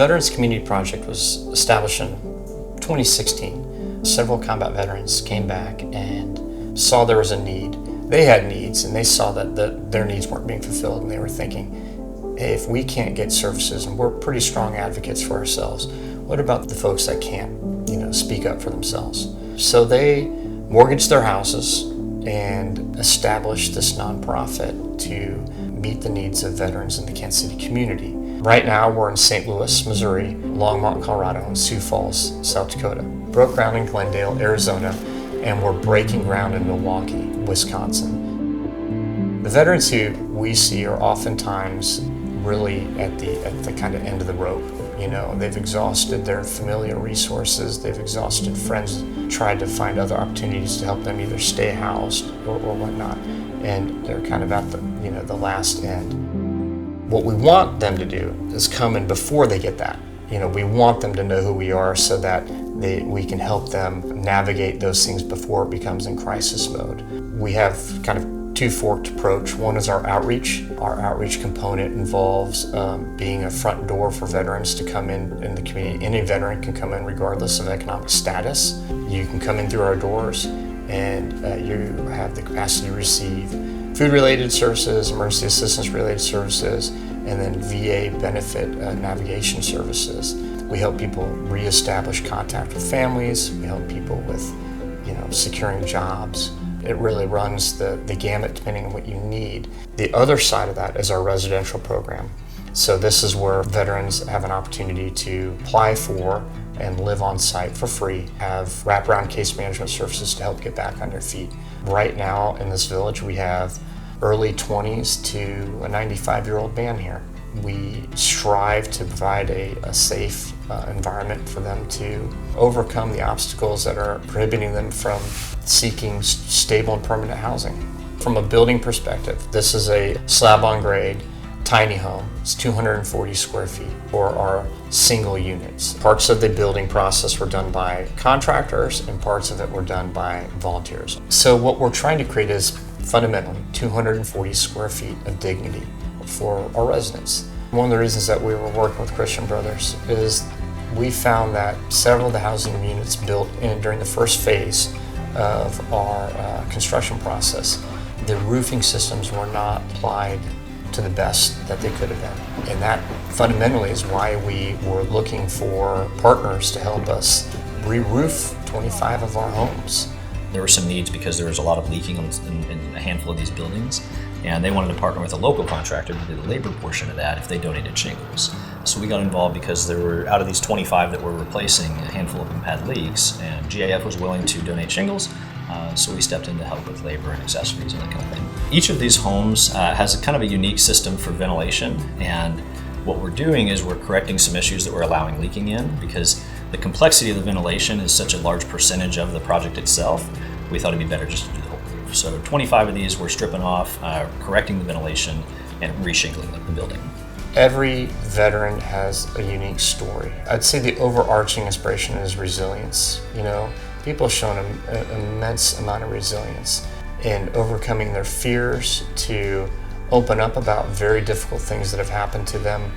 Veterans Community Project was established in 2016. Several combat veterans came back and saw there was a need. They had needs, and they saw that their needs weren't being fulfilled, and they were thinking, hey, if we can't get services, and we're pretty strong advocates for ourselves, what about the folks that can't, speak up for themselves? So they mortgaged their houses and established this nonprofit to meet the needs of veterans in the Kansas City community. Right now, we're in St. Louis, Missouri, Longmont, Colorado, and Sioux Falls, South Dakota. Broke ground in Glendale, Arizona, and we're breaking ground in Milwaukee, Wisconsin. The veterans who we see are oftentimes really at the kind of end of the rope. They've exhausted their familiar resources, they've exhausted friends, tried to find other opportunities to help them either stay housed or whatnot, and they're kind of at the last end. What we want them to do is come in before they get that. We want them to know who we are so that we can help them navigate those things before it becomes in crisis mode. We have kind of two-forked approach. One is our outreach. Our outreach component involves being a front door for veterans to come in the community. Any veteran can come in regardless of economic status. You can come in through our doors and you have the capacity to receive food-related services, emergency assistance-related services, and then VA benefit navigation services. We help people reestablish contact with families. We help people with securing jobs. It really runs the gamut depending on what you need. The other side of that is our residential program. So this is where veterans have an opportunity to apply for and live on site for free, have wraparound case management services to help get back on their feet. Right now in this village we have early 20s to a 95-year-old man here. We strive to provide a safe environment for them to overcome the obstacles that are prohibiting them from seeking stable and permanent housing. From a building perspective, this is a slab-on-grade tiny home. It's 240 square feet for our single units. Parts of the building process were done by contractors and parts of it were done by volunteers. So what we're trying to create is fundamentally 240 square feet of dignity for our residents. One of the reasons that we were working with Christian Brothers is we found that several of the housing units built during the first phase of our construction process, the roofing systems were not applied to the best that they could have been. And that fundamentally is why we were looking for partners to help us re-roof 25 of our homes. There were some needs because there was a lot of leaking in a handful of these buildings, and they wanted to partner with a local contractor to do the labor portion of that if they donated shingles. So we got involved because there were, out of these 25 that we're replacing, a handful of them had leaks, and GAF was willing to donate shingles, so we stepped in to help with labor and accessories and that kind of thing. Each of these homes has a kind of a unique system for ventilation, and what we're doing is we're correcting some issues that we're allowing leaking in, because the complexity of the ventilation is such a large percentage of the project itself. We thought it'd be better just to do the whole roof. So 25 of these we're stripping off, correcting the ventilation, and re-shingling the building. Every veteran has a unique story. I'd say the overarching inspiration is resilience. People have shown an immense amount of resilience in overcoming their fears to open up about very difficult things that have happened to them,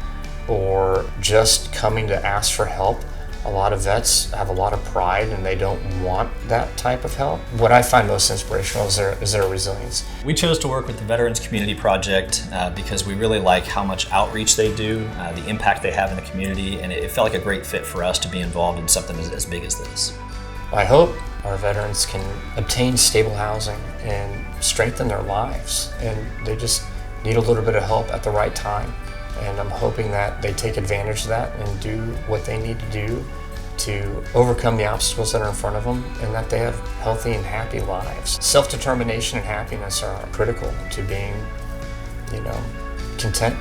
or just coming to ask for help. A lot of vets have a lot of pride and they don't want that type of help. What I find most inspirational is their resilience. We chose to work with the Veterans Community Project because we really like how much outreach they do, the impact they have in the community, and it felt like a great fit for us to be involved in something as big as this. I hope our veterans can obtain stable housing and strengthen their lives, and they just need a little bit of help at the right time. And I'm hoping that they take advantage of that and do what they need to do to overcome the obstacles that are in front of them, and that they have healthy and happy lives. Self-determination and happiness are critical to being, content.